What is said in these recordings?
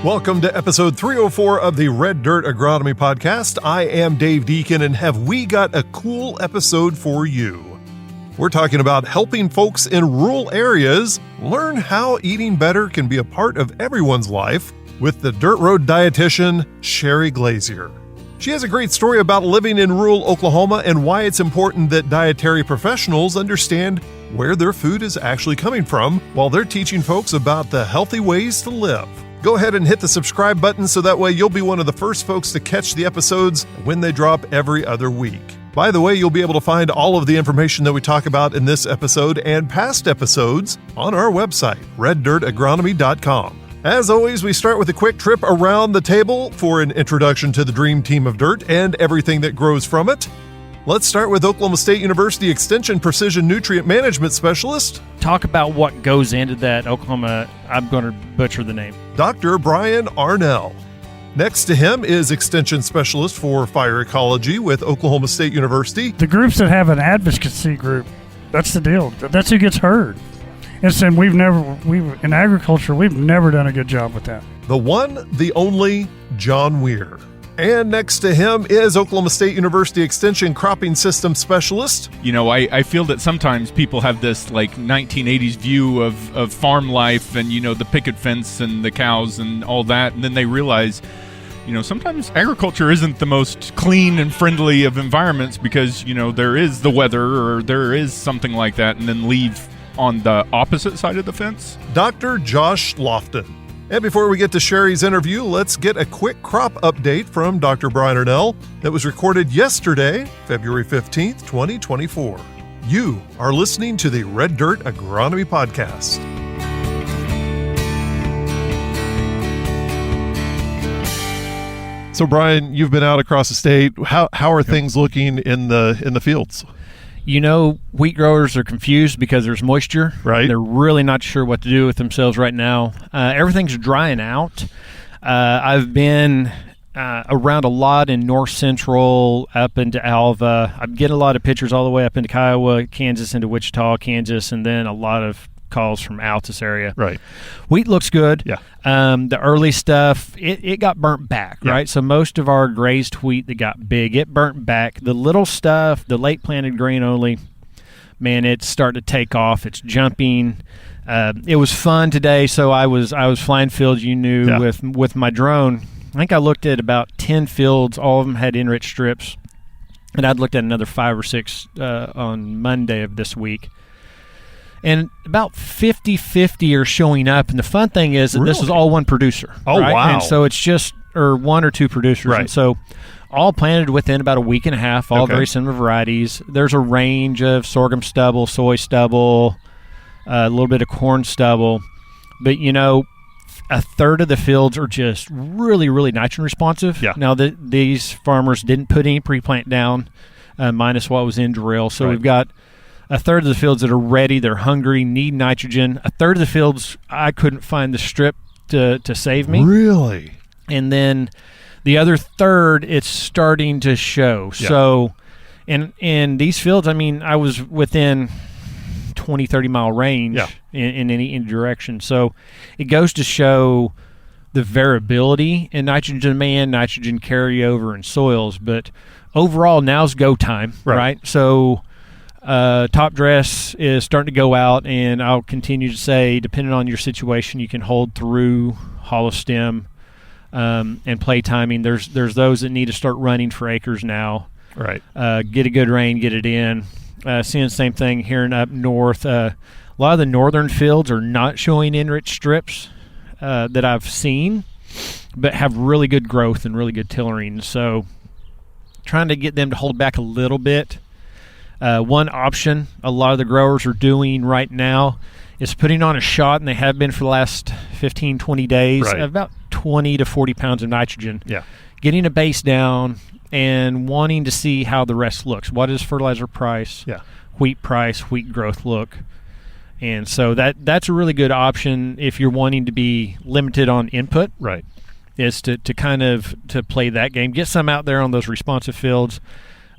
Welcome to episode 304 of the Red Dirt Agronomy Podcast. I am Dave Deacon, and have we got a cool episode for you. We're talking about helping folks in rural areas learn how eating better can be a part of everyone's life with the Dirt Road dietitian, Sherry Glazier. She has a great story about living in rural Oklahoma and why it's important that dietary professionals understand where their food is actually coming from while they're teaching folks about the healthy ways to live. Go ahead and hit the subscribe button so that way you'll be one of the first folks to catch the episodes when they drop every other week. By the way, you'll be able to find all of the information that we talk about in this episode and past episodes on our website, reddirtagronomy.com. As always, we start with a quick trip around the table for an introduction to the dream team of dirt and everything that grows from it. Let's start with Oklahoma State University Extension Precision Nutrient Management Specialist. Talk about what goes into that Oklahoma, I'm going to butcher the name. Dr. Brian Arnell. Next to him is Extension Specialist for Fire Ecology with Oklahoma State University. The groups that have an advocacy group, that's the deal. That's who gets heard. And so in agriculture, we've never done a good job with that. The one, the only, John Weir. And next to him is Oklahoma State University Extension Cropping System Specialist. You know, I feel that sometimes people have this like 1980s view of farm life and, you know, the picket fence and the cows and all that. And then they realize, you know, sometimes agriculture isn't the most clean and friendly of environments because, you know, there is the weather or there is something like that, and then leave on the opposite side of the fence. Dr. Josh Lofton. And before we get to Sherry's interview, let's get a quick crop update from Dr. Brian Arnell that was recorded yesterday, February 15th, 2024. You are listening to the Red Dirt Agronomy Podcast. So, Brian, you've been out across the state. How are things looking in the fields? You know, wheat growers are confused because there's moisture. Right. They're really not sure what to do with themselves right now. Everything's drying out. I've been around a lot in north central, up into Alva. I'm getting a lot of pictures all the way up into Kiowa, Kansas, into Wichita, Kansas, and then a lot of calls from Altus area. Right. Wheat looks good. Yeah. The early stuff, it got burnt back, Yeah. right? So most of our grazed wheat that got big, it burnt back. The little stuff, the late planted grain only, man, it's starting to take off. It's jumping. It was fun today. So I was flying fields, Yeah. with my drone. I think I looked at about 10 fields. All of them had enriched strips. And I'd looked at another 5 or 6 on Monday of this week. And about 50-50 are showing up. And the fun thing is that this is all one producer. Oh, right? wow. And so it's just one or two producers. Right. And so all planted within about a week and a half, all Okay. very similar varieties. There's a range of sorghum stubble, soy stubble, a little bit of corn stubble. But, you know, a third of the fields are just really, really nitrogen responsive. Yeah. Now, these farmers didn't put any pre-plant down, minus what was in drill. So Right. we've got a third of the fields that are ready, they're hungry, need nitrogen. A third of the fields, I couldn't find the strip to save me. Really? And then the other third, it's starting to show. Yeah. So in these fields, I mean, I was within 20, 30-mile range Yeah. in any direction. So it goes to show the variability in nitrogen demand, nitrogen carryover in soils. But overall, now's go time, right? So top dress is starting to go out, and I'll continue to say, depending on your situation, you can hold through hollow stem and play timing. There's those that need to start running for acres now. Right. Get a good rain, get it in. Seeing the same thing here and up north. A lot of the northern fields are not showing enriched strips that I've seen, but have really good growth and really good tillering. So trying to get them to hold back a little bit. One option a lot of the growers are doing right now is putting on a shot, and they have been for the last 15, 20 days, Right. about 20 to 40 pounds of nitrogen. Yeah. Getting a base down and wanting to see how the rest looks. What is fertilizer price? Yeah. Wheat price, wheat growth look. And so that's a really good option if you're wanting to be limited on input. Right. Is to kind of to play that game. Get some out there on those responsive fields.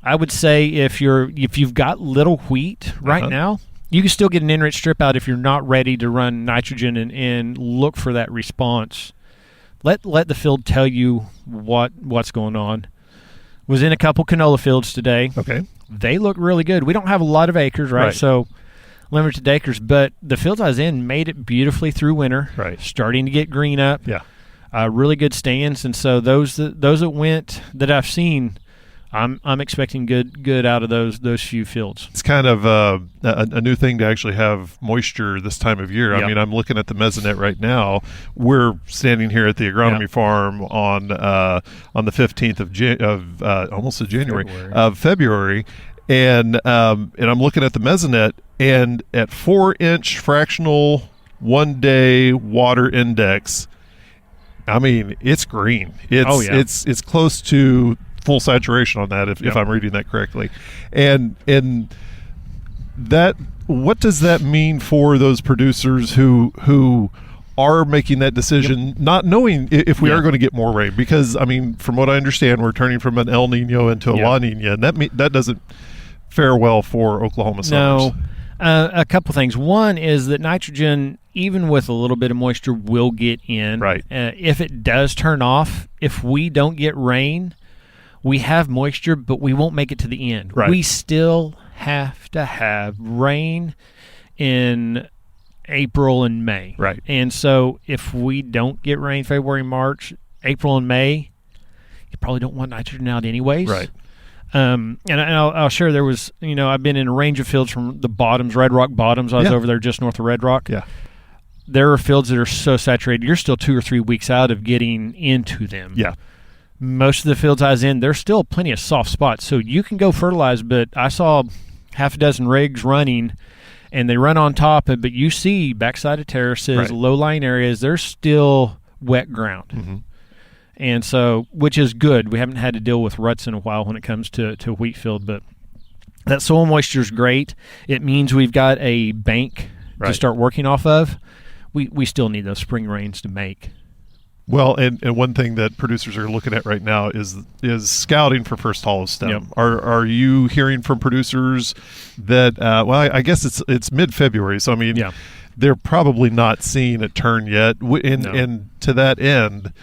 I would say if you've got little wheat right now, you can still get an enriched strip out if you're not ready to run nitrogen and look for that response let the field tell you what's going on. Was in a couple canola fields today. Okay. They look really good. We don't have a lot of acres, right? So limited acres, but the fields I was in made it beautifully through winter. Right. Starting to get green up. Yeah. Really good stands, and so those that went that I've seen, I'm expecting good out of those few fields. It's kind of a new thing to actually have moisture this time of year. Yep. I mean, I'm looking at the mesonet right now. We're standing here at the agronomy farm on the 15th of almost of January of February, and I'm looking at the mesonet, and at 4-inch fractional 1-day water index, I mean, it's green. It's close to full saturation on that, if I'm reading that correctly. And that, what does that mean for those producers who are making that decision, not knowing if we are going to get more rain? Because, I mean, from what I understand, we're turning from an El Nino into a La Nina, and that doesn't fare well for Oklahoma summers. No. A couple things. One is that nitrogen, even with a little bit of moisture, will get in. Right. If it does turn off, if we don't get rain, we have moisture, but we won't make it to the end. Right. We still have to have rain in April and May. Right. And so if we don't get rain February, March, April, and May, you probably don't want nitrogen out anyways. Right. And I'll share, there was, I've been in a range of fields from the bottoms, Red Rock bottoms. I was over there just north of Red Rock. Yeah. There are fields that are so saturated, you're still 2 or 3 weeks out of getting into them. Yeah. Most of the fields I was in, there's still plenty of soft spots. So you can go fertilize, but I saw half a dozen rigs running, and they run on top, but you see backside of terraces, low-lying areas, there's still wet ground. Mm-hmm. And so, which is good. We haven't had to deal with ruts in a while when it comes to wheat field, but that soil moisture is great. It means we've got a bank to start working off of. We still need those spring rains to make. Well, and one thing that producers are looking at right now is scouting for first hollow stem. Yep. Are you hearing from producers that I guess it's mid-February, so I mean they're probably not seeing it turn yet. And to that end,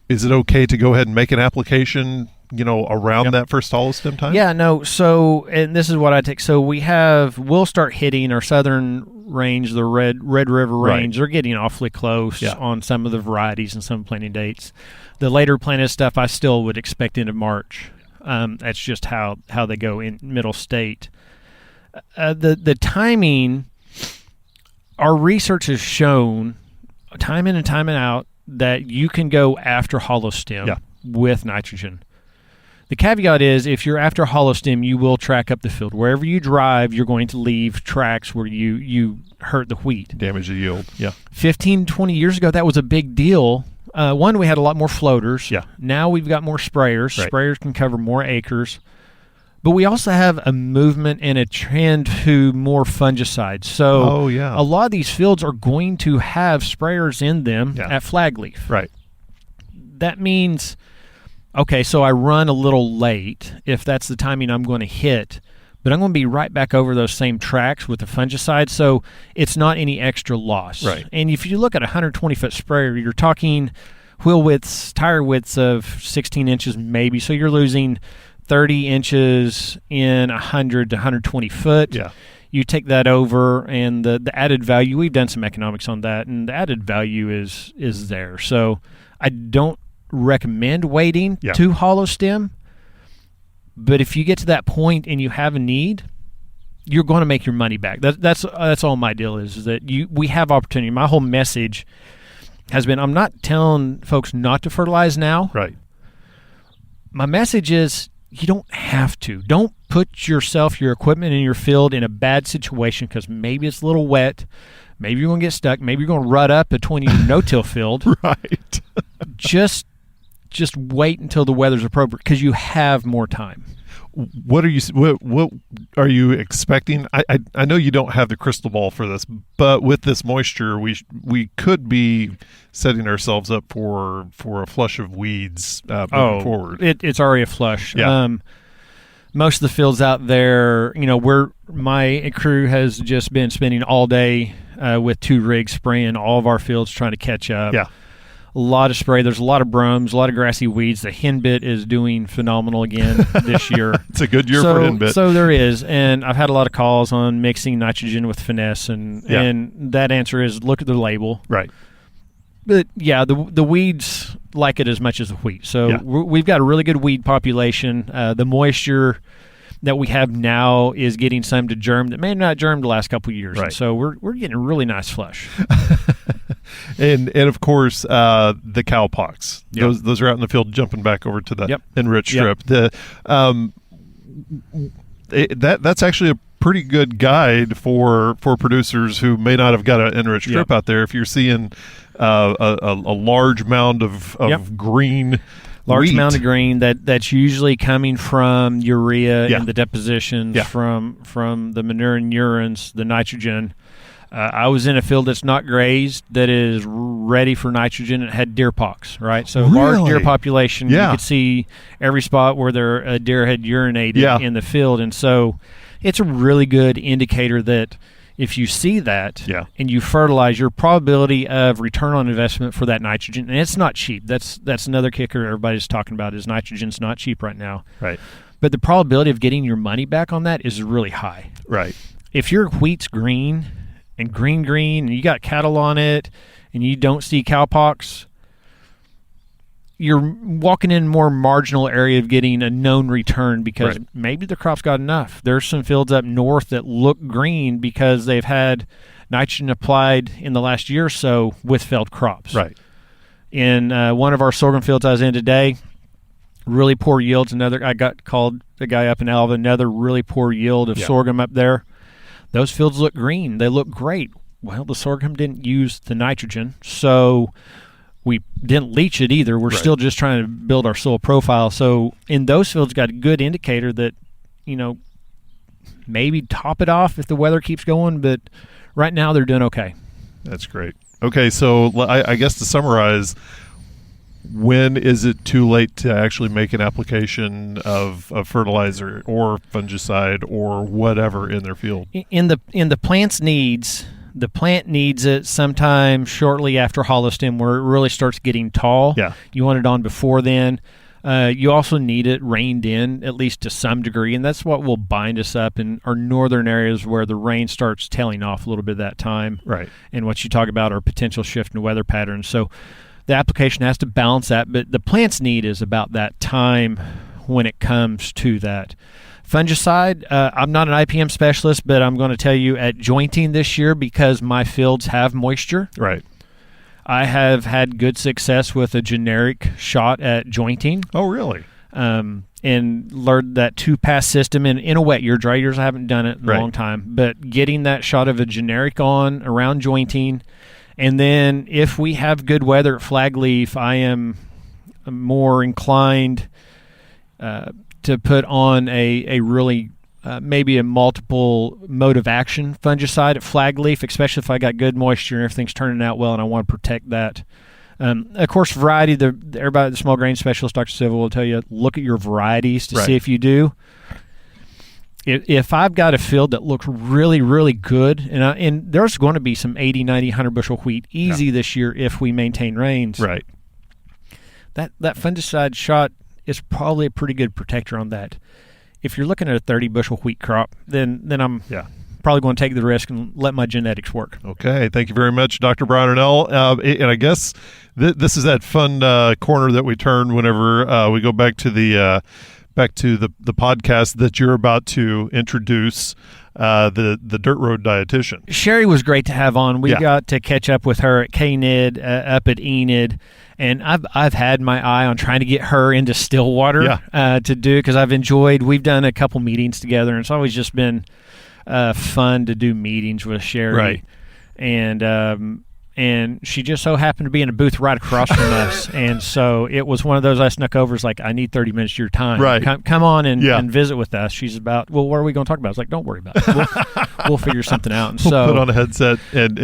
is it okay to go ahead and make an application, around that first hollow stem time? Yeah, no. So, and this is what I take. So we'll start hitting our southern range, the Red River range. They're getting awfully close on some of the varieties and some planting dates. The later planted stuff, I still would expect into March. That's just how they go in middle state. The timing, our research has shown time in and time out that you can go after hollow stem with nitrogen. The caveat is, if you're after hollow stem, you will track up the field. Wherever you drive, you're going to leave tracks where you hurt the wheat. Damage the yield, 15, 20 years ago, that was a big deal. One, we had a lot more floaters. Yeah. Now we've got more sprayers. Right. Sprayers can cover more acres. But we also have a movement and a trend to more fungicides. So a lot of these fields are going to have sprayers in them at flag leaf. Right. That means, okay, so I run a little late if that's the timing I'm going to hit, but I'm going to be right back over those same tracks with the fungicide, so it's not any extra loss. Right. And if you look at a 120-foot sprayer, you're talking wheel widths, tire widths of 16 inches maybe, so you're losing 30 inches in 100 to 120 foot. Yeah. You take that over, and the added value, we've done some economics on that, and the added value is there. So I don't recommend waiting to hollow stem, but if you get to that point and you have a need, you're going to make your money back. That's all my deal is that we have opportunity. My whole message has been, I'm not telling folks not to fertilize now. Right. My message is, you don't have to. Don't put yourself, your equipment, in your field in a bad situation because maybe it's a little wet. Maybe you're going to get stuck. Maybe you're going to rut up between your no-till field. Right. Just wait until the weather's appropriate because you have more time. What are you expecting? I know you don't have the crystal ball for this, but with this moisture, we could be setting ourselves up for a flush of weeds moving forward. It's already a flush. Yeah. Most of the fields out there, my crew has just been spending all day with 2 rigs spraying all of our fields trying to catch up. Yeah. A lot of spray. There's a lot of bromes, a lot of grassy weeds. The henbit is doing phenomenal again this year. It's a good year for henbit. So there is, and I've had a lot of calls on mixing nitrogen with finesse, and that answer is look at the label. Right. But yeah, the weeds like it as much as the wheat. So we've got a really good weed population. The moisture that we have now is getting some to germ that may not germ the last couple of years. Right. And so we're getting a really nice flush. and of course the cowpox. Yep. Those are out in the field jumping back over to the enriched Yep. strip. That's actually a pretty good guide for producers who may not have got an enriched strip out there. If you're seeing a large mound of green. Large wheat. amount of green that's usually coming from urea and the depositions from the manure and urines, the nitrogen. I was in a field that's not grazed that is ready for nitrogen. It had deer pox, right? So large deer population. You could see every spot where a deer had urinated in the field. And so it's a really good indicator that if you see that and you fertilize, your probability of return on investment for that nitrogen, and it's not cheap. That's another kicker everybody's talking about is nitrogen's not cheap right now. Right. But the probability of getting your money back on that is really high. Right. If your wheat's green and green and you got cattle on it and you don't see cowpox, you're walking in a more marginal area of getting a known return because maybe the crop's got enough. There's some fields up north that look green because they've had nitrogen applied in the last year or so with failed crops. Right. In one of our sorghum fields I was in today, really poor yields. I got called the guy up in Alva, another really poor yield of sorghum up there. Those fields look green. They look great. Well, the sorghum didn't use the nitrogen, so we didn't leach it either. We're still just trying to build our soil profile. So in those fields, got a good indicator that, maybe top it off if the weather keeps going. But right now they're doing okay. That's great. Okay, so I guess to summarize, when is it too late to actually make an application of fertilizer or fungicide or whatever in their field? In the plant's needs. The plant needs it sometime shortly after hollow stem where it really starts getting tall. Yeah. You want it on before then. You also need it rained in, at least to some degree, and that's what will bind us up in our northern areas where the rain starts tailing off a little bit at that time. Right. And what you talk about are potential shift in weather patterns. So the application has to balance that, but the plant's need is about that time when it comes to that. Fungicide, I'm not an IPM specialist, but I'm going to tell you at jointing this year because my fields have moisture. Right. I have had good success with a generic shot at jointing. Oh, really? And learned that 2-pass system in a wet year. Dry years I haven't done it in a long time, but getting that shot of a generic on around jointing, and then if we have good weather at flag leaf, I am more inclined to put on a really maybe a multiple mode of action fungicide at flag leaf, especially if I got good moisture and everything's turning out well and I want to protect that. Of course, variety, everybody, the small grain specialist, Dr. Civil, will tell you, look at your varieties to see if you do. If I've got a field that looks really, really good, and there's going to be some 80, 90, 100 bushel wheat easy this year if we maintain rains. Right. That fungicide shot is probably a pretty good protector on that. If you're looking at a 30 bushel wheat crop, then I'm probably going to take the risk and let my genetics work. Okay, thank you very much, Dr. Brownell. And I guess this is that fun corner that we turn whenever we go back to the podcast that you're about to introduce, the Dirt Road Dietitian. Sherry was great to have on. We got to catch up with her at KNID, up at ENID, and I've had my eye on trying to get her into Stillwater to do, because we've done a couple meetings together, and it's always just been fun to do meetings with Sherry. Right. And she just so happened to be in a booth right across from us. And so it was one of those I snuck over. It's like, I need 30 minutes of your time. Right. Come on and visit with us. She's about, well, what are we going to talk about? I was like, don't worry about it. We'll figure something out. And we'll put on a headset and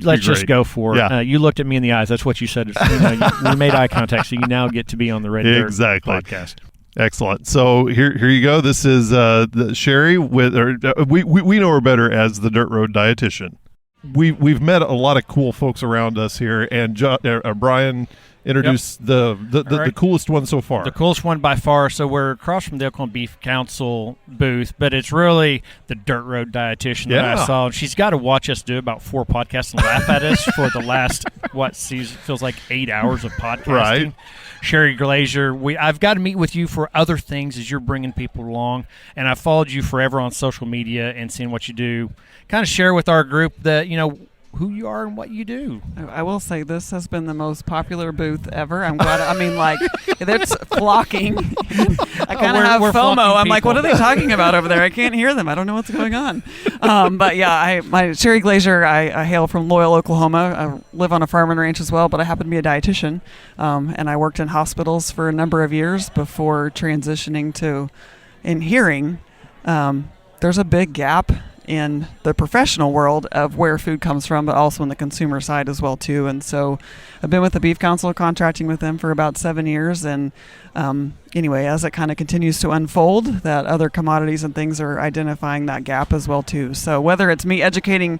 let's just go for it. You looked at me in the eyes. That's what you said. We made eye contact, so you now get to be on the Red Dirt podcast. Excellent. So here you go. This is Sherry we know her better as the Dirt Road Dietitian. we've met a lot of cool folks around us here, and Brian introduced the coolest one so far. The coolest one by far. So we're across from the Oklahoma Beef Council booth, but it's really the Dirt Road Dietitian that I saw. She's got to watch us do about 4 podcasts and laugh at us for the last, season feels like 8 hours of podcasting. Right. Sherry Glazier, I've got to meet with you for other things as you're bringing people along, and I've followed you forever on social media and seeing what you do. Kind of share with our group that, who you are and what you do. I will say this has been the most popular booth ever. I'm glad. I mean, like, it's flocking. I kind of have FOMO. I'm like, what are they talking about over there? I can't hear them. I don't know what's going on. But yeah, my Sherry Glazier, I hail from Loyal, Oklahoma. I live on a farm and ranch as well, but I happen to be a dietitian. And I worked in hospitals for a number of years before transitioning to in hearing. There's a big gap in the professional world of where food comes from, but also in the consumer side as well too. And so I've been with the Beef Council, contracting with them for about 7 years. And anyway, as it kind of continues to unfold, that other commodities and things are identifying that gap as well too. So whether it's me educating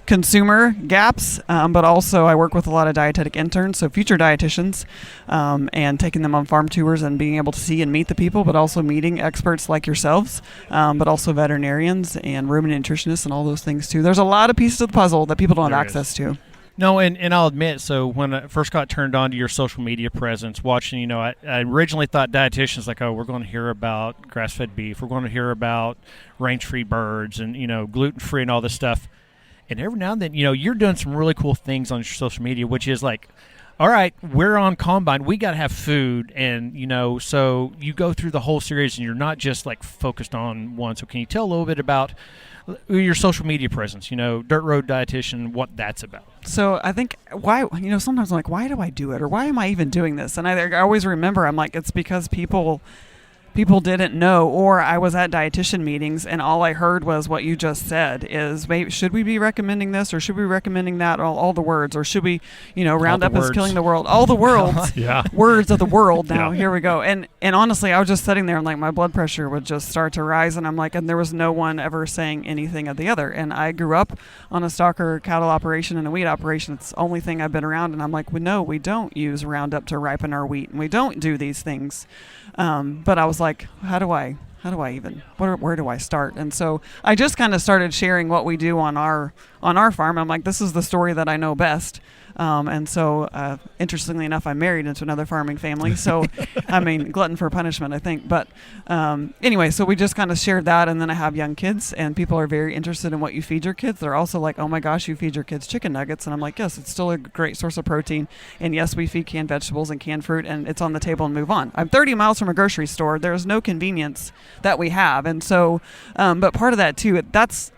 consumer gaps, but also I work with a lot of dietetic interns, so future dietitians, and taking them on farm tours and being able to see and meet the people, but also meeting experts like yourselves, but also veterinarians and ruminant nutritionists and all those things too. There's a lot of pieces of the puzzle that people don't have access to. No, and I'll admit, so when I first got turned on to your social media presence, watching, I originally thought dietitians like, we're going to hear about grass-fed beef, we're going to hear about range-free birds and, gluten-free and all this stuff. And every now and then, you're doing some really cool things on your social media, which is like, all right, we're on Combine, we got to have food. And, so you go through the whole series and you're not just like focused on one. So can you tell a little bit about your social media presence, Dirt Road Dietitian, what that's about? So I think why, sometimes I'm like, why do I do it? Or why am I even doing this? And I always remember, I'm like, it's because people didn't know, or I was at dietitian meetings and all I heard was what you just said is, maybe, should we be recommending this or should we be recommending that? All the words, or should we, Roundup is killing the world. All the worlds, words of the world now. Here we go. And honestly, I was just sitting there and like my blood pressure would just start to rise, and I'm like, and there was no one ever saying anything of the other. And I grew up on a stocker cattle operation and a wheat operation. It's the only thing I've been around, and I'm like, well, no, we don't use Roundup to ripen our wheat, and we don't do these things. But I was like, how do I even, where do I start? And so I just kind of started sharing what we do on our farm. I'm like, this is the story that I know best. And so, interestingly enough, I'm married into another farming family. So, I mean, glutton for punishment, I think. But anyway, so we just kind of shared that. And then I have young kids, and people are very interested in what you feed your kids. They're also like, oh my gosh, you feed your kids chicken nuggets. And I'm like, yes, it's still a great source of protein. And yes, we feed canned vegetables and canned fruit, and it's on the table and move on. I'm 30 miles from a grocery store. There's no convenience that we have. And so, but part of that too, that's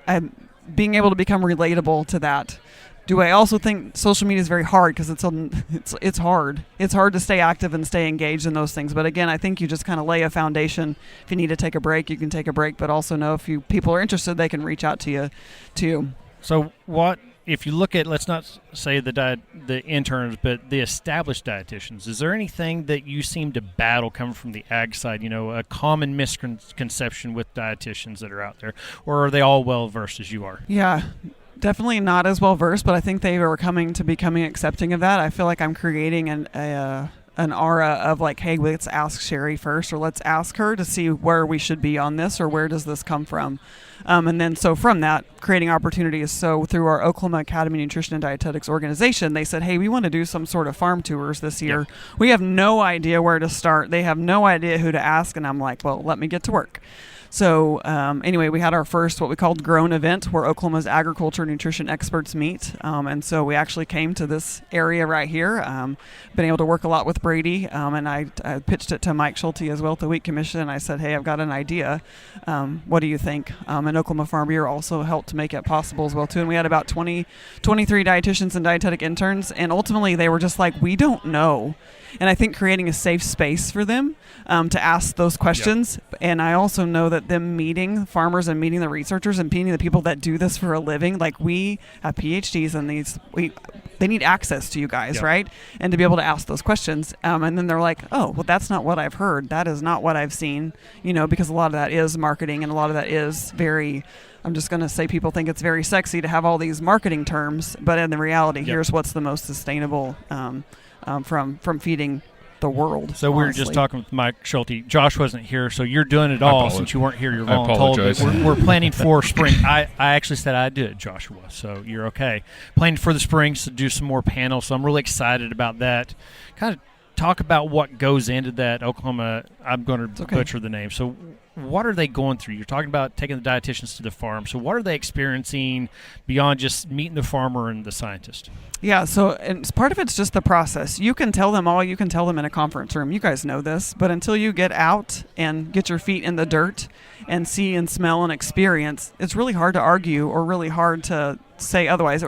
being able to become relatable to that. Do I also think social media is very hard because it's hard. It's hard to stay active and stay engaged in those things. But again, I think you just kind of lay a foundation. If you need to take a break, you can take a break. But also know if people are interested, they can reach out to you too. So what if you look at, let's not say the interns, but the established dietitians? Is there anything that you seem to battle coming from the ag side? A common misconception with dietitians that are out there, or are they all well versed as you are? Yeah. Definitely not as well versed, but I think they are becoming accepting of that. I feel like I'm creating an aura of like, hey, let's ask Sherry first, or let's ask her to see where we should be on this, or where does this come from, and then so from that, creating opportunities. So through our Oklahoma Academy Nutrition and Dietetics organization, they said, hey, we want to do some sort of farm tours this year. We have no idea where to start. They have no idea who to ask, and I'm like, well, let me get to work. So anyway, we had our first what we called Grown event, where Oklahoma's agriculture and nutrition experts meet. And so we actually came to this area right here. Been able to work a lot with Brady, and I pitched it to Mike Schulte as well at the Wheat Commission. And I said, hey, I've got an idea. What do you think? And Oklahoma Farm Bureau also helped to make it possible as well too. And we had about 23 dietitians and dietetic interns. And ultimately, they were just like, we don't know. And I think creating a safe space for them to ask those questions. Yep. And I also know that them meeting farmers and meeting the researchers and meeting the people that do this for a living, like we have PhDs and they need access to you guys, yep. Right? And to be able to ask those questions. And then they're like, oh, well, that's not what I've heard. That is not what I've seen, because a lot of that is marketing and a lot of that is very I'm just going to say people think it's very sexy to have all these marketing terms, but in the reality, here's what's the most sustainable from feeding the world. So we were just talking with Mike Schulte. Josh wasn't here, so you're doing it all since you weren't here. You're voluntold. But we're planning for spring. I actually said I'd do it, Joshua, so you're okay. Planning for the spring to do some more panels, so I'm really excited about that. Kind of talk about what goes into that Oklahoma. I'm going to butcher the name. So what are they going through? You're talking about taking the dietitians to the farm. So what are they experiencing beyond just meeting the farmer and the scientist? Yeah, so and part of it's just the process. You can tell them all you can tell them in a conference room. You guys know this, but until you get out and get your feet in the dirt and see and smell and experience, it's really hard to argue or really hard to say otherwise.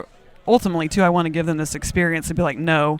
Ultimately, too, I want to give them this experience and be like, no,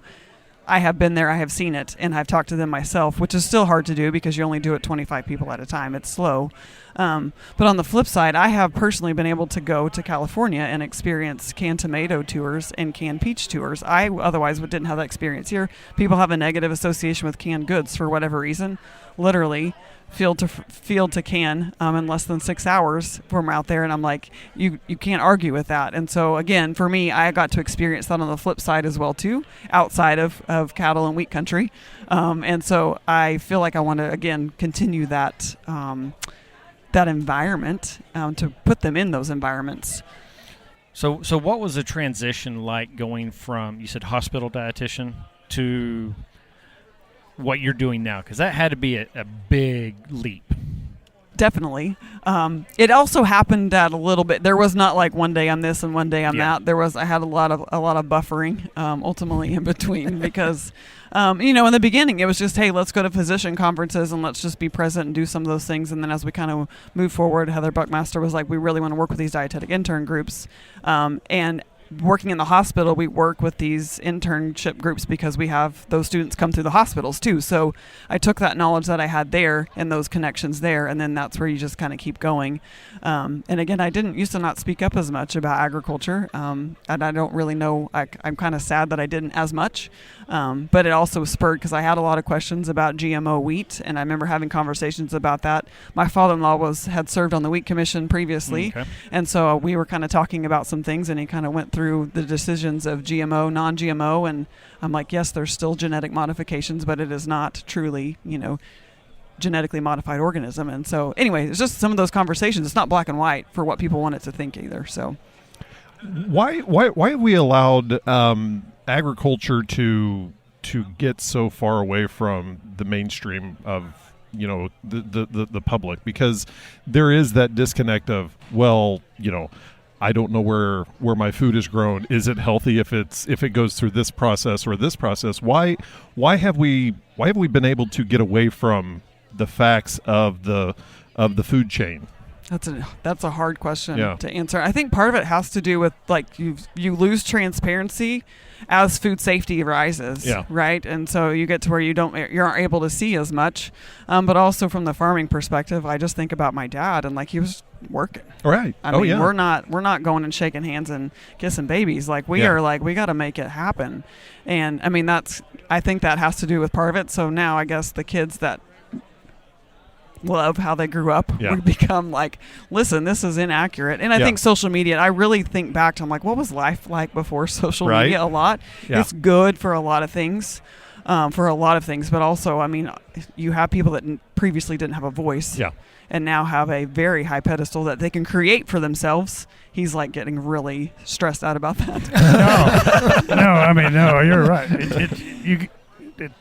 I have been there, I have seen it, and I've talked to them myself, which is still hard to do because you only do it 25 people at a time. It's slow. But on the flip side, I have personally been able to go to California and experience canned tomato tours and canned peach tours. I otherwise didn't have that experience here. People have a negative association with canned goods for whatever reason. Literally, field to can in less than 6 hours from out there, and I'm like, you can't argue with that. And so again, for me, I got to experience that on the flip side as well too, outside of cattle and wheat country, and so I feel like I want to again continue that that environment, to put them in those environments. So what was the transition like going from, you said hospital dietitian, to what you're doing now? Because that had to be a big leap. Definitely. It also happened that a little bit. There was not like one day I'm this and one day I'm that. I had a lot of buffering ultimately in between because in the beginning it was just, hey, let's go to physician conferences and let's just be present and do some of those things. And then as we kind of move forward, Heather Buckmaster was like, we really want to work with these dietetic intern groups, and working in the hospital, we work with these internship groups because we have those students come through the hospitals too. So I took that knowledge that I had there and those connections there, and then that's where you just kind of keep going. And again, I didn't used to not speak up as much about agriculture, and I don't really know. I'm kind of sad that I didn't as much, but it also spurred because I had a lot of questions about GMO wheat, and I remember having conversations about that. My father-in-law had served on the wheat commission previously, and so we were kind of talking about some things, and he kind of went through the decisions of GMO, non-GMO, and I'm like, yes, there's still genetic modifications, but it is not truly, genetically modified organism. And so anyway, it's just some of those conversations. It's not black and white for what people want it to think either. So why have we allowed agriculture to get so far away from the mainstream of the public? Because there is that disconnect of, I don't know where my food is grown. Is it healthy if it goes through this process or this process? Why have we been able to get away from the facts of the food chain? That's a hard question to answer. I think part of it has to do with you lose transparency as food safety rises, right? And so you get to where you aren't able to see as much. But also from the farming perspective, I just think about my dad and he was working. Right. I mean, we're not going and shaking hands and kissing babies. We are we got to make it happen. And I mean, I think that has to do with part of it. So now I guess the kids that love how they grew up we become listen, this is inaccurate. And I think social media, I really think back to what was life like before social media? A lot. It's good for a lot of things, but also, I mean, you have people that previously didn't have a voice and now have a very high pedestal that they can create for themselves. He's getting really stressed out about that. No, you're right.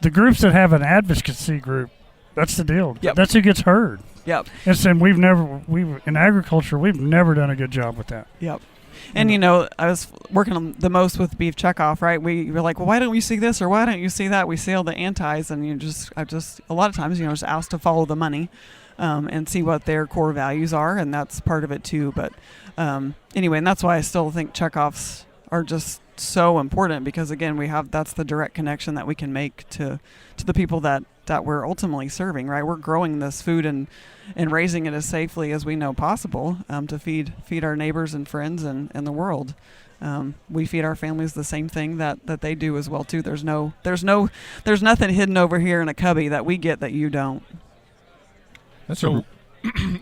The groups that have an advocacy group, that's the deal. Yep. That's who gets heard. Yep. And in agriculture, we've never done a good job with that. Yep. And I was working on the most with beef checkoff, right? We were like, well, why don't you see this or why don't you see that? We see all the antis, and I just a lot of times, just asked to follow the money, and see what their core values are, and that's part of it too. But anyway, and that's why I still think checkoffs are just so important, because again, that's the direct connection that we can make to the people that we're ultimately serving, right? We're growing this food and raising it as safely as we know possible, to feed our neighbors and friends and the world. We feed our families the same thing that they do as well too. There's nothing hidden over here in a cubby that we get that you don't. That's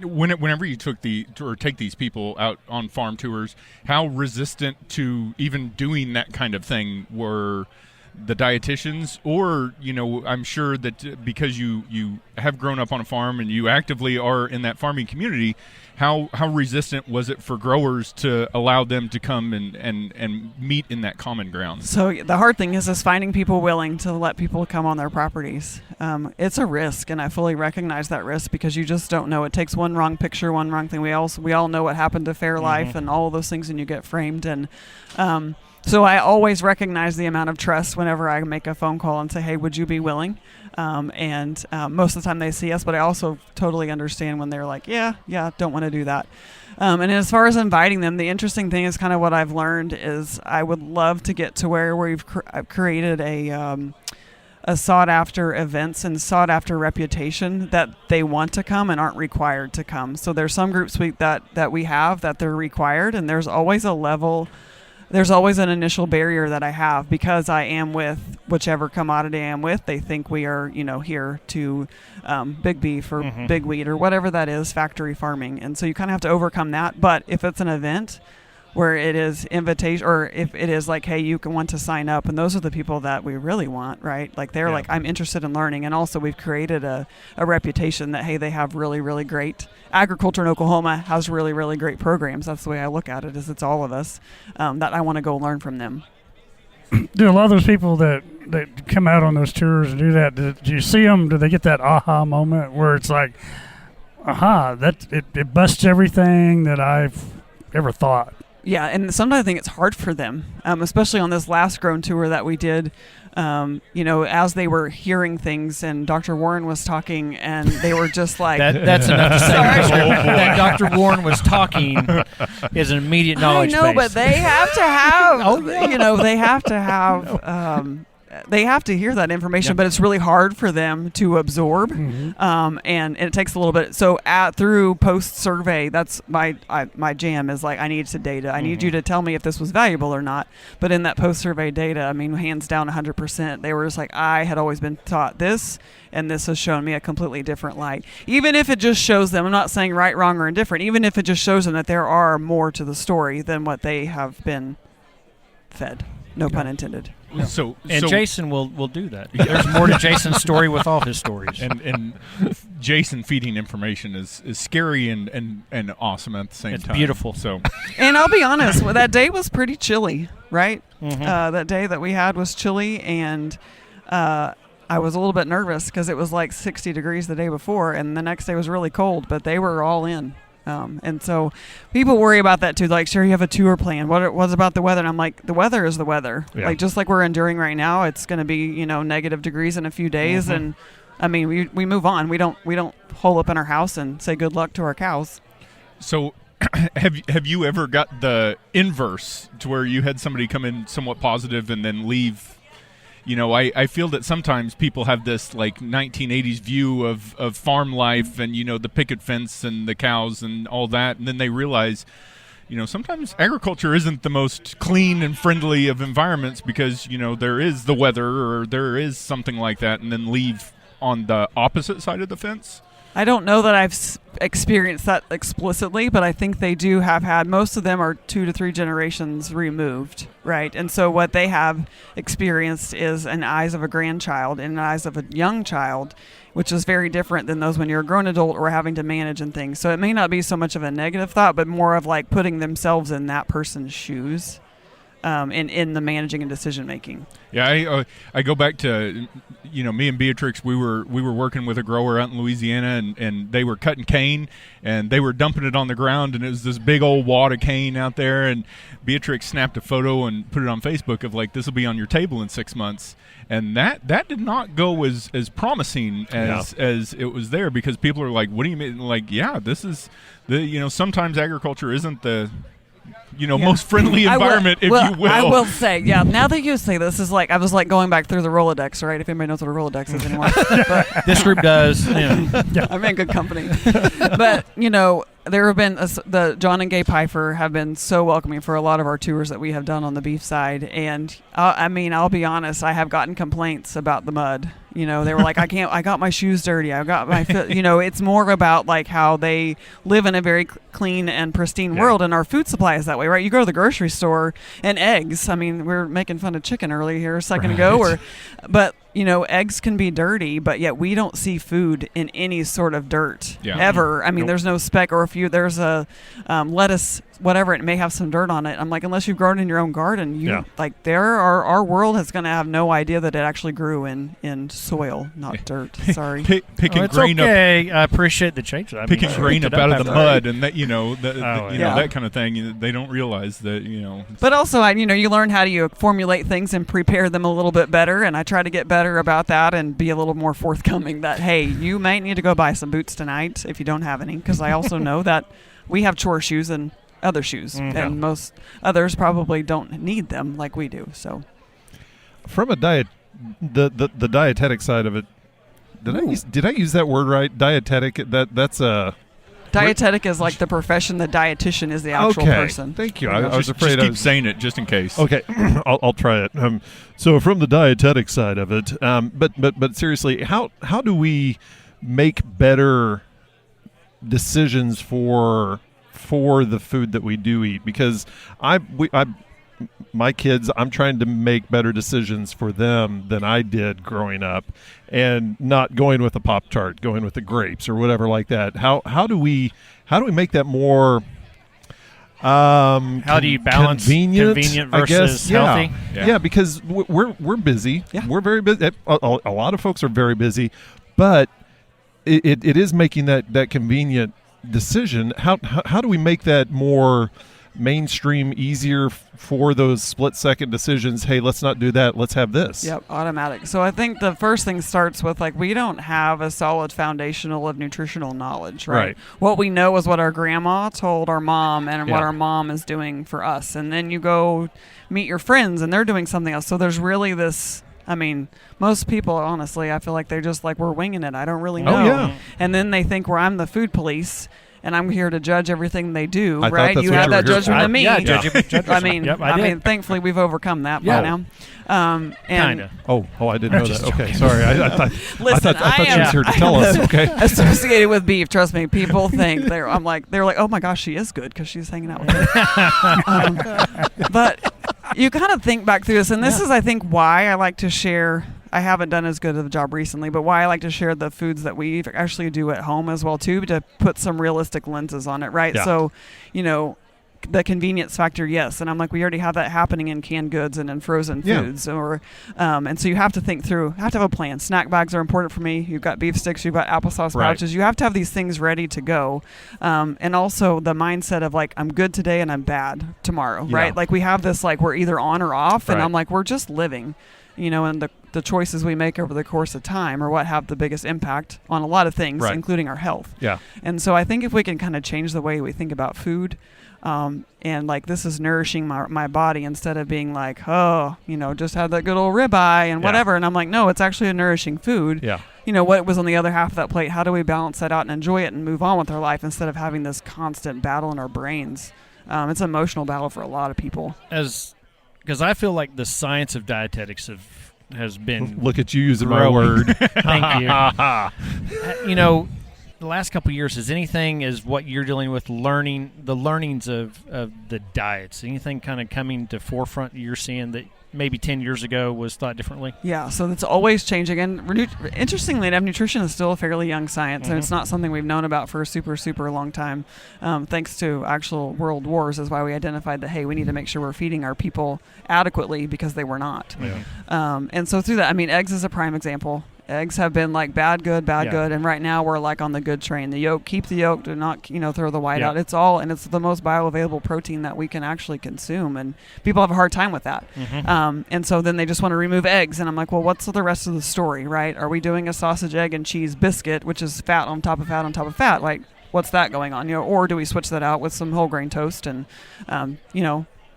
whenever you take these people out on farm tours, how resistant to even doing that kind of thing were the dietitians? Or, I'm sure that because you have grown up on a farm and you actively are in that farming community, how resistant was it for growers to allow them to come and meet in that common ground? So the hard thing is finding people willing to let people come on their properties. It's a risk, and I fully recognize that risk because you just don't know. It takes one wrong picture, one wrong thing. We all know what happened to Fairlife and all of those things, and you get framed. And so I always recognize the amount of trust whenever I make a phone call and say, hey, would you be willing? And most of the time they see us, but I also totally understand when they're like, yeah, don't want to do that. And as far as inviting them, the interesting thing is kind of what I've learned is I would love to get to where we've created a sought after events and sought after reputation that they want to come and aren't required to come. So there's some groups that we have that they're required, and there's always an initial barrier that I have because I am with whichever commodity I am with. They think we are, here to big beef or big wheat or whatever that is, factory farming. And so you kind of have to overcome that. But if it's an event where it is invitation, or if it is like, hey, you can want to sign up, and those are the people that we really want, right? Like they're like, I'm interested in learning. And also we've created a reputation that, hey, they have really, really great agriculture in Oklahoma, has really, really great programs. That's the way I look at it, is it's all of us that I want to go learn from them. Do a lot of those people that come out on those tours and do that, do you see them, do they get that aha moment where it's like, it busts everything that I've ever thought? Yeah, and sometimes I think it's hard for them, especially on this last Grown Tour that we did, as they were hearing things and Dr. Warren was talking and they were just like... That's enough to say. That Dr. Warren was talking is an immediate knowledge base. I know, but they have to have, they have to hear that information, but it's really hard for them to absorb, and it takes a little bit. So through post-survey, that's my jam is like, I need some data. I need you to tell me if this was valuable or not. But in that post-survey data, I mean, hands down 100%, they were just like, I had always been taught this, and this has shown me a completely different light. Even if it just shows them, I'm not saying right, wrong, or indifferent, even if it just shows them that there are more to the story than what they have been fed. No pun intended. So Jason will do that. There's more to Jason's story with all his stories. And Jason feeding information is scary and awesome at the same time. It's beautiful. So, and I'll be honest, that day was pretty chilly, right? That day that we had was chilly, and I was a little bit nervous because it was like 60 degrees the day before, and the next day was really cold, but they were all in. And so people worry about that too. Like, sure, you have a tour plan. What's about the weather? And I'm like, the weather is the weather. Yeah. Like, just like we're enduring right now, it's going to be, negative degrees in a few days. And I mean, we move on. We don't hole up in our house and say good luck to our cows. So have you ever got the inverse to where you had somebody come in somewhat positive and then leave? I feel that sometimes people have this like 1980s view of farm life and, the picket fence and the cows and all that. And then they realize, sometimes agriculture isn't the most clean and friendly of environments because, there is the weather or there is something like that, and then leave on the opposite side of the fence. I don't know that I've experienced that explicitly, but I think they do have had. Most of them are 2 to 3 generations removed, right? And so what they have experienced is in the eyes of a grandchild, in the eyes of a young child, which is very different than those when you're a grown adult or having to manage and things. So it may not be so much of a negative thought, but more of like putting themselves in that person's shoes. In the managing and decision making. Yeah, I go back to, me and Beatrix, we were working with a grower out in Louisiana, and they were cutting cane, and they were dumping it on the ground, and it was this big old wad of cane out there, and Beatrix snapped a photo and put it on Facebook of like, this will be on your table in 6 months. And that did not go as promising as it was there, because people are like, what do you mean? Like, yeah, this is sometimes agriculture isn't the most friendly environment, if you will. I will say, now that you say this, is like, I was like going back through the Rolodex, right? If anybody knows what a Rolodex is anymore. But this group does. I'm in good company. But, there have been the John and Gay Pfeiffer have been so welcoming for a lot of our tours that we have done on the beef side, and I mean, I'll be honest, I have gotten complaints about the mud. You know, they were like, I got my shoes dirty. I got my, you know, it's more about like how they live in a very clean and pristine world, and our food supply is that way, right? You go to the grocery store and eggs. I mean, we were making fun of chicken earlier here a second ago, but you know, eggs can be dirty, but yet we don't see food in any sort of dirt ever. I mean, there's no speck, or if there's a lettuce, whatever, it may have some dirt on it. I'm like, unless you've grown in your own garden, like our world is going to have no idea that it actually grew in soil, not dirt. Sorry. Picking it's grain okay. I appreciate the change. Picking grain up out of the mud and that, you know, that kind of thing. They don't realize that, you know. But also, you learn how to formulate things and prepare them a little bit better. And I try to get better about that and be a little more forthcoming that, hey, you might need to go buy some boots tonight if you don't have any. Because I also know that we have chore shoes and other shoes. And most others probably don't need them like we do. So from a diet, the dietetic side of it, did I use that word right? Dietetic, that's a... Dietetic is like the profession. The dietitian is the actual person. Thank you. I was afraid. Just keep saying it just in case. Okay, I'll try it. So from the dietetic side of it, but seriously, how do we make better decisions for the food that we do eat? Because my kids, I'm trying to make better decisions for them than I did growing up, and not going with the Pop-Tart, going with the grapes or whatever like that. How do we make that more how do you balance convenient versus healthy? Yeah, because we're busy. Yeah. We're very busy. A lot of folks are very busy, but it is making that convenient decision. How do we make that more mainstream, easier for those split-second decisions? Hey, let's not do that. Let's have this. Yep, automatic. So I think the first thing starts with, like, we don't have a solid foundational of nutritional knowledge, right? What we know is what our grandma told our mom and what our mom is doing for us. And then you go meet your friends and they're doing something else. So there's really this... I mean, most people, honestly, I feel like they're just like, we're winging it. I don't really know. Oh, yeah. And then they think, well, I'm the food police, and I'm here to judge everything they do, I right? You have that judgment of me. I mean, thankfully, we've overcome that by now. Kind of. Oh, I didn't know that. Okay, sorry. I thought she was here to I tell us. Okay. Associated with beef, trust me, people think they're like, oh my gosh, she is good because she's hanging out with me. But you kind of think back through this, and this is, I think, why I like to share. I haven't done as good of a job recently, but why I like to share the foods that we actually do at home as well too, to put some realistic lenses on it, right? Yeah. So, the convenience factor, yes, and I'm like, we already have that happening in canned goods and in frozen foods, or and so you have to think through, have to have a plan. Snack bags are important for me. You've got beef sticks, you've got applesauce pouches. You have to have these things ready to go, and also the mindset of like, I'm good today and I'm bad tomorrow, right? Like we have this like, we're either on or off, and I'm like, we're just living, and the choices we make over the course of time are what have the biggest impact on a lot of things, including our health. Yeah. And so I think if we can kind of change the way we think about food, and like, this is nourishing my body, instead of being like, just have that good old ribeye and whatever. And I'm like, no, it's actually a nourishing food. Yeah. What was on the other half of that plate? How do we balance that out and enjoy it and move on with our life, instead of having this constant battle in our brains? It's an emotional battle for a lot of people. Because I feel like the science of dietetics has been... Look at you using my word. Thank you. The last couple of years, is anything, is what you're dealing with, the learnings of the diets, anything kind of coming to forefront you're seeing that maybe 10 years ago was thought differently? Yeah, so it's always changing. And interestingly enough, nutrition is still a fairly young science, and it's not something we've known about for a super, super long time. Thanks to actual world wars is why we identified that, hey, we need to make sure we're feeding our people adequately, because they were not. Yeah. And so through that, I mean, eggs is a prime example. Eggs have been like bad, good, and right now we're like on the good train. The yolk, keep the yolk, do not throw the white out. It's the most bioavailable protein that we can actually consume, and people have a hard time with that. And so then they just want to remove eggs, and I'm like, well, what's the rest of the story, right? Are we doing a sausage, egg, and cheese biscuit, which is fat on top of fat on top of fat? Like, what's that going on? Or do we switch that out with some whole grain toast, and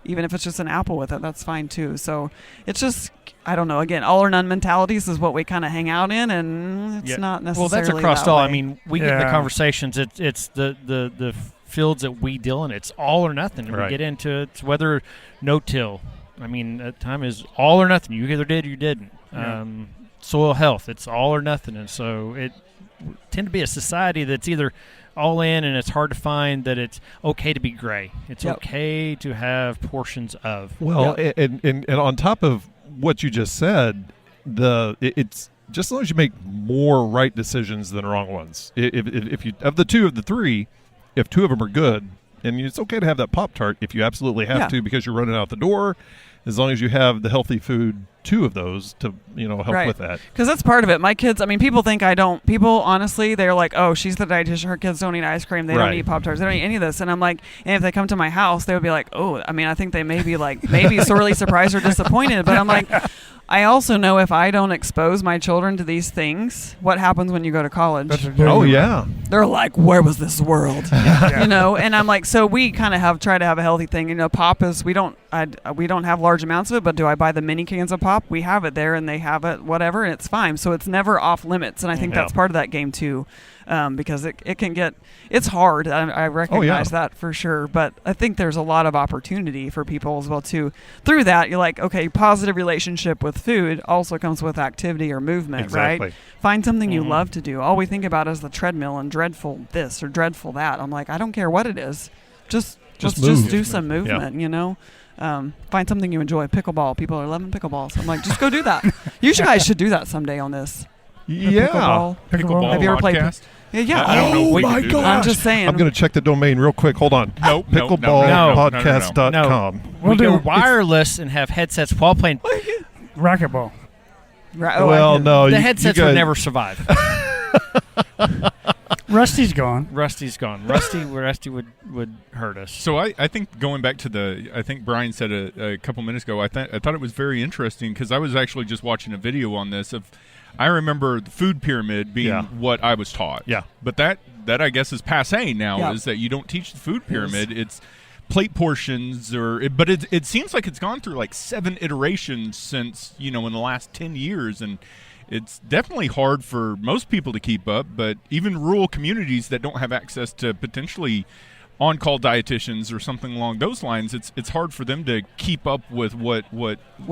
even if it's just an apple with it, that's fine too. So it's just, I don't know. Again, all or none mentalities is what we kind of hang out in, and it's not necessarily. Well, that's across that all. way. I mean, we get in the conversations. It's the fields that we deal in, it's all or nothing. And Right. we get into it's whether no-till. I mean, at time is all or nothing. You either did or you didn't. Yeah. Soil health, it's all or nothing. And so it tend to be a society that's either all in, and it's hard to find that it's okay to be gray. It's Yep. okay to have portions of. Well, and on top of what you just said, it's just as long as you make more right decisions than wrong ones. If you of the three, if two of them are good, and it's okay to have that Pop-Tart if you absolutely have Yeah. to because you're running out the door, as long as you have the healthy food, two of those to help Right. with that. Because that's part of it. My kids, I mean, people think I don't. People, honestly, they're like, oh, she's the dietitian. Her kids don't eat ice cream. They don't Right. eat Pop-Tarts. They don't eat any of this. And I'm like, and if they come to my house, they would be like, oh, I mean, I think they may be like, maybe sorely surprised or disappointed. But I'm like, I also know if I don't expose my children to these things, what happens when you go to college? That's Oh, yeah. They're like, where was this world? And I'm like, so we kind of try to have a healthy thing. Pop is, we don't have large amounts of it, but do I buy the mini cans of pop? We have it there, and they have it, whatever, and it's fine. So it's never off limits, and I think that's part of that game too, because it can get, it's hard. I recognize that for sure, but I think there's a lot of opportunity for people as well too. Through that, you're like, okay, positive relationship with food also comes with activity or movement, Exactly. right? Find something you love to do. All we think about is the treadmill and dreadful this or dreadful that. I'm like, I don't care what it is. Let's move. just do some movement, find something you enjoy. Pickleball. People are loving pickleballs. I'm like, just go do that. You guys should do that someday on this. Yeah. Pickleball. Have you ever played podcast? Yeah. I don't know if we my can do that. gosh. I'm just saying. I'm going to check the domain real quick. Hold on. Nope. Pickleballpodcast.com. We'll We do go it. wireless and have headsets while playing. Racquetball. Well, no. The you headsets guys- would never survive. Rusty's gone. Rusty's gone. Rusty would hurt us. So I think going back to I think Brian said a couple minutes ago, I thought it was very interesting because I was actually just watching a video on this I remember the food pyramid being what I was taught. Yeah. But that I guess is passé now, Yeah. is that you don't teach the food pyramid. It's plate portions but it seems like it's gone through like 7 iterations since, in the last 10 years, and it's definitely hard for most people to keep up, but even rural communities that don't have access to potentially on-call dietitians or something along those lines, it's hard for them to keep up with what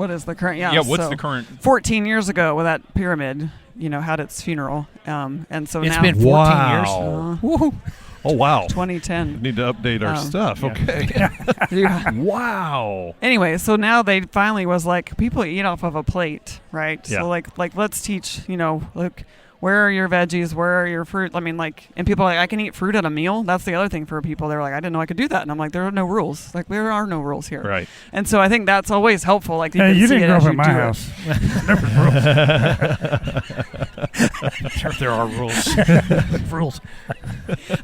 is the current? what's the current 14 years ago when that pyramid, had its funeral, and so It's now been 14 Wow. years. Oh, wow. 2010. We need to update our stuff. yeah. Okay. Yeah. Wow. Anyway, so now they finally was like, people eat off of a plate, right? Yeah. So like let's teach, look, where are your veggies? Where are your fruit? I mean, and people are like, I can eat fruit at a meal. That's the other thing for people. They're like, I didn't know I could do that. And I'm like, there are no rules. Like, there are no rules here. Right. And so I think that's always helpful. Like, Hey, you see didn't it grow as up you at my do it. house. Sure, there are rules. Rules.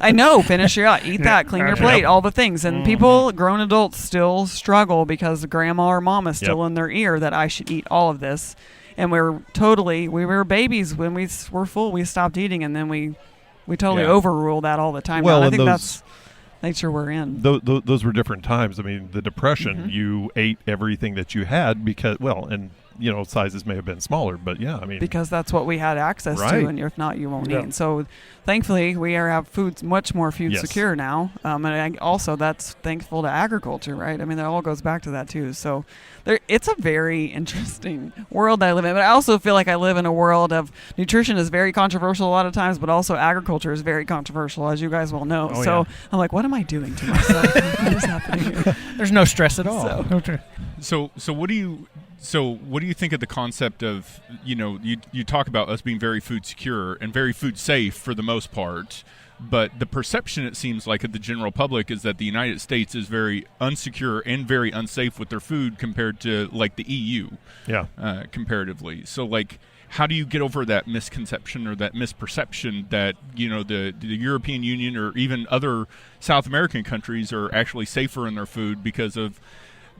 I know. Finish your eat that, clean your plate, all the things. And people, grown adults, still struggle because grandma or mom is still in their ear that I should eat all of this. And we were babies when we were full. We stopped eating, and then we totally overrule that all the time. Well, now, I and think those- that's nature we're in. Those were different times. I mean, the Depression, you ate everything that you had because, and sizes may have been smaller, but yeah, I mean, Because that's what we had access Right. to, and if not, you won't Yeah. eat. And so, thankfully, we have much more food Yes. secure now. And also, that's thankful to agriculture, right? I mean, that all goes back to that too. So, it's a very interesting world that I live in. But I also feel like I live in a world of nutrition is very controversial a lot of times, but also agriculture is very controversial, as you guys well know. Oh, so yeah. I'm like, what am I doing to myself? What is happening here? There's no stress at all. So- Okay. So what do you think of the concept of, you talk about us being very food secure and very food safe for the most part, but the perception, it seems like, of the general public is that the United States is very unsecure and very unsafe with their food compared to like the EU, comparatively. So like, how do you get over that misconception or that misperception that, the European Union or even other South American countries are actually safer in their food because of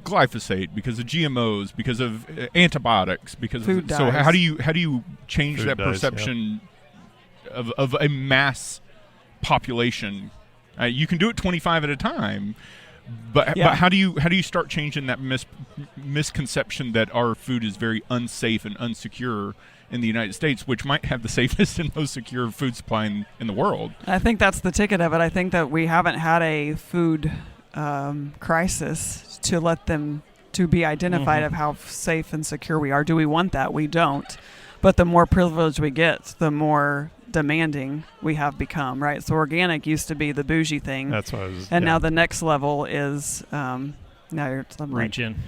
glyphosate, because of GMOs, because of antibiotics, because Food so dyes. how do you change Food that dyes, perception of a mass population? You can do it 25 at a time, But how do you start changing that misconception that our food is very unsafe and unsecure in the United States, which might have the safest and most secure food supply in the world? I think that's the ticket of it. I think that we haven't had a food crisis to let them to be identified of how safe and secure we are. Do we want that? We don't. But the more privilege we get, the more demanding we have become, right? So organic used to be the bougie thing. That's what I was. And now the next level is now you're Regen.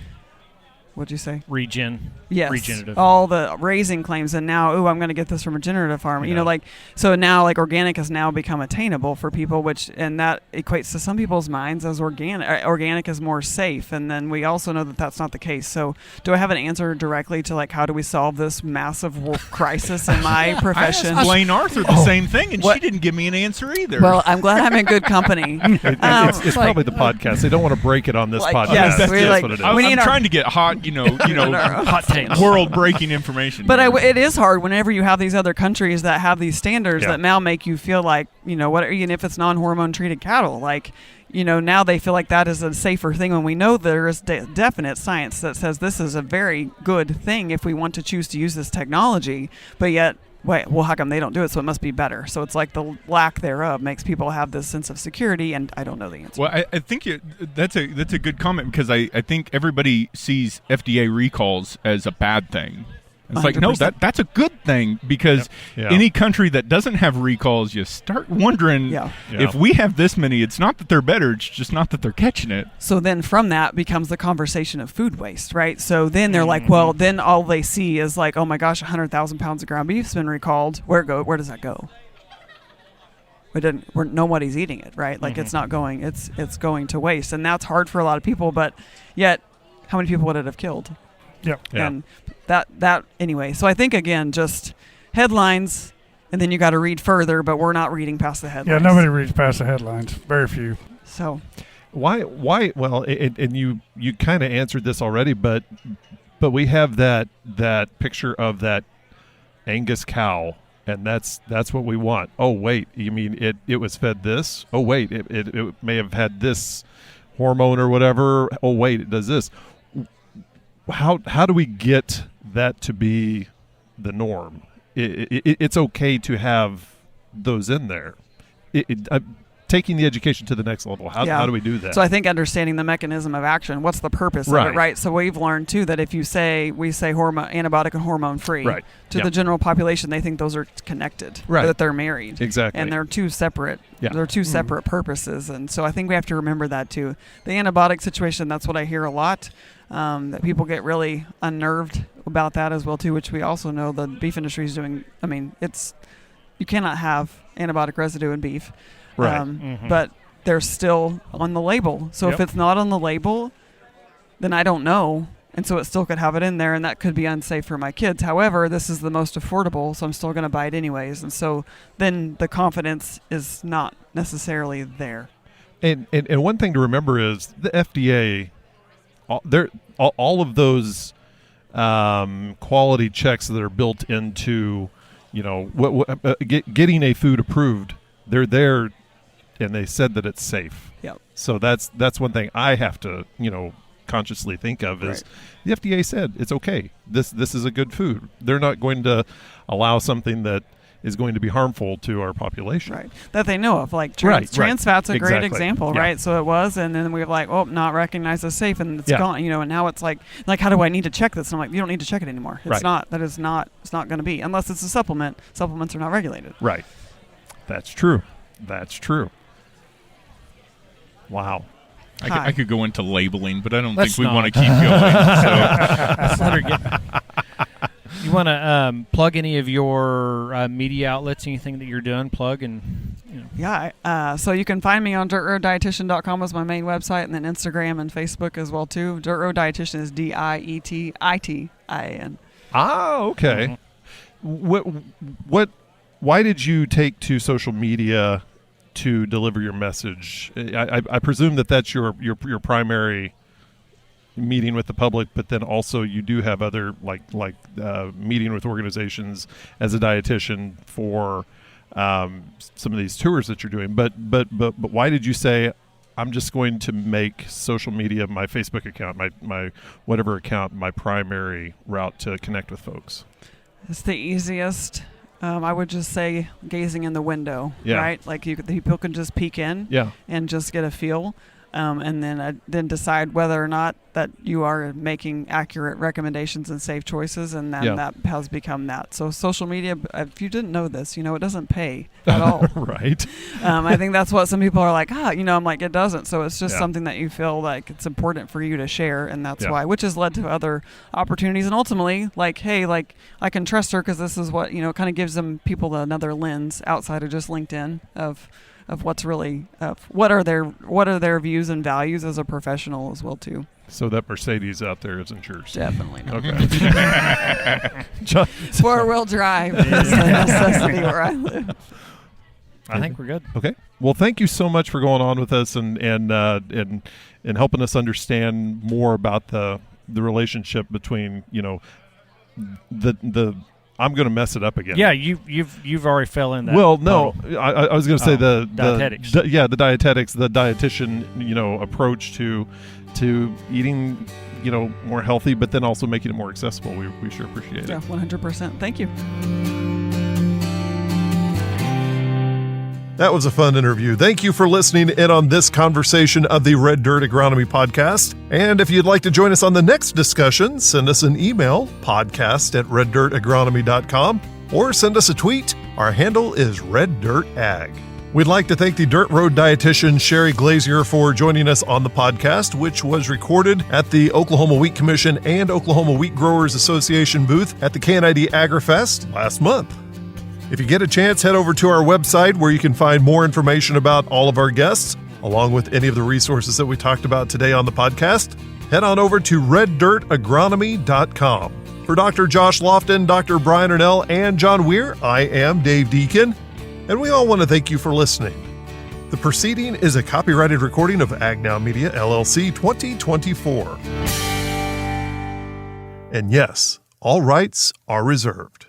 What'd you say? Regen. Yes. Regenerative. All the raising claims, and now, I'm going to get this from a regenerative farm. Yeah. You know, so now organic has now become attainable for people, and that equates to some people's minds as organic. Organic is more safe, and then we also know that that's not the case. So, do I have an answer directly to how do we solve this massive crisis in my profession? I asked Blaine Arthur the same thing, and she didn't give me an answer either. Well, I'm glad I'm in good company. It's probably the podcast. They don't want to break it on this podcast. yes, That's we're what it is. I'm trying to get hot, hot takes. world-breaking information. But it is hard whenever you have these other countries that have these standards that now make you feel like, even if it's non-hormone treated cattle, now they feel like that is a safer thing when we know there is definite science that says this is a very good thing if we want to choose to use this technology, but yet, how come they don't do it? So it must be better. So it's like the lack thereof makes people have this sense of security, and I don't know the answer. Well, I think that's a good comment, because I think everybody sees FDA recalls as a bad thing. It's 100%. no, that's a good thing, because any country that doesn't have recalls, you start wondering if we have this many, it's not that they're better, it's just not that they're catching it. So then from that becomes the conversation of food waste, right? So then they're like, well, then all they see is oh my gosh, 100,000 pounds of ground beef's been recalled. Where does that go? Nobody's eating it, right? It's not going, it's going to waste. And that's hard for a lot of people, but yet how many people would it have killed? Yep. Yeah. And that anyway. So I think, again, just headlines, and then you got to read further, but we're not reading past the headlines. Yeah, nobody reads past the headlines. Very few. So Why? Well, and you kind of answered this already, but we have that picture of that Angus cow, and that's what we want. Oh wait, you mean it was fed this? Oh wait, it may have had this hormone or whatever. Oh wait, it does this. How do we get that to be the norm? It's okay to have those in there. Taking the education to the next level. How do we do that? So I think understanding the mechanism of action. What's the purpose of it, right? So we've learned too that if we say antibiotic and hormone free, to the general population, they think those are connected, that they're married, exactly, and they're two separate. Yeah. They're two separate purposes, and so I think we have to remember that too. The antibiotic situation. That's what I hear a lot. That people get really unnerved about that as well too, which we also know the beef industry is doing. I mean, you cannot have antibiotic residue in beef, but they're still on the label. So if it's not on the label, then I don't know, and so it still could have it in there, and that could be unsafe for my kids. However, this is the most affordable, so I'm still going to buy it anyways, and so then the confidence is not necessarily there. And one thing to remember is the FDA. All of those quality checks that are built into, getting a food approved, they're there, and they said that it's safe. Yep. So that's one thing I have to consciously think of is the FDA said it's okay. This is a good food. They're not going to allow something that is going to be harmful to our population. Right. That they know of. Trans fat's a great example, Yeah. right? So it was, and then we were not recognized as safe, and it's gone, and now it's like how do I need to check this? And I'm like, you don't need to check it anymore. It's not, it's not going to be, unless it's a supplement. Supplements are not regulated. Right. That's true. Wow. I could go into labeling, but I don't Let's think we not. want to keep going. Let's let her get. You want to plug any of your media outlets, anything that you're doing? Plug and. Yeah. So you can find me on dirtroaddietitian.com is my main website, and then Instagram and Facebook as well too. Dirt Road Dietitian is DIETITIAN. Ah, okay. Why did you take to social media to deliver your message? I presume that's your primary meeting with the public, but then also you do have other meeting with organizations as a dietitian for some of these tours that you're doing. But why did you say I'm just going to make social media, my Facebook account, my whatever account, my primary route to connect with folks? It's the easiest. I would just say gazing in the window, Yeah. right? Like people can just peek in Yeah. and just get a feel. And then decide whether or not that you are making accurate recommendations and safe choices, and then that has become that. So social media, if you didn't know this, it doesn't pay at all. Right. I think that's what some people are like, I'm like, it doesn't. So it's just Yeah. something that you feel like it's important for you to share, and that's Yeah. why, which has led to other opportunities. And ultimately, like, hey, like I can trust her because this is what, kind of gives them people another lens outside of just LinkedIn of what's really what are their views and values as a professional as well too. So that Mercedes out there isn't yours. Definitely not. Okay. John, 4-wheel drive is a necessity where I live. I think we're good. okay. Well, thank you so much for going on with us and helping us understand more about the relationship between the I'm going to mess it up again. Yeah, you've already fell in that. Well, no, puddle. I was going to say the dietetics. the dietetics, the dietitian, approach to eating, more healthy, but then also making it more accessible. We sure appreciate Yeah, it. 100%. Thank you. That was a fun interview. Thank you for listening in on this conversation of the Red Dirt Agronomy Podcast. And if you'd like to join us on the next discussion, send us an email, podcast@reddirtagronomy.com, or send us a tweet. Our handle is reddirtag. We'd like to thank the Dirt Road dietitian Sherry Glazier for joining us on the podcast, which was recorded at the Oklahoma Wheat Commission and Oklahoma Wheat Growers Association booth at the KNID AgriFest last month. If you get a chance, head over to our website where you can find more information about all of our guests, along with any of the resources that we talked about today on the podcast. Head on over to reddirtagronomy.com. For Dr. Josh Lofton, Dr. Brian Ernell, and John Weir, I am Dave Deacon, and we all want to thank you for listening. The proceeding is a copyrighted recording of Agnow Media, LLC 2024. And yes, all rights are reserved.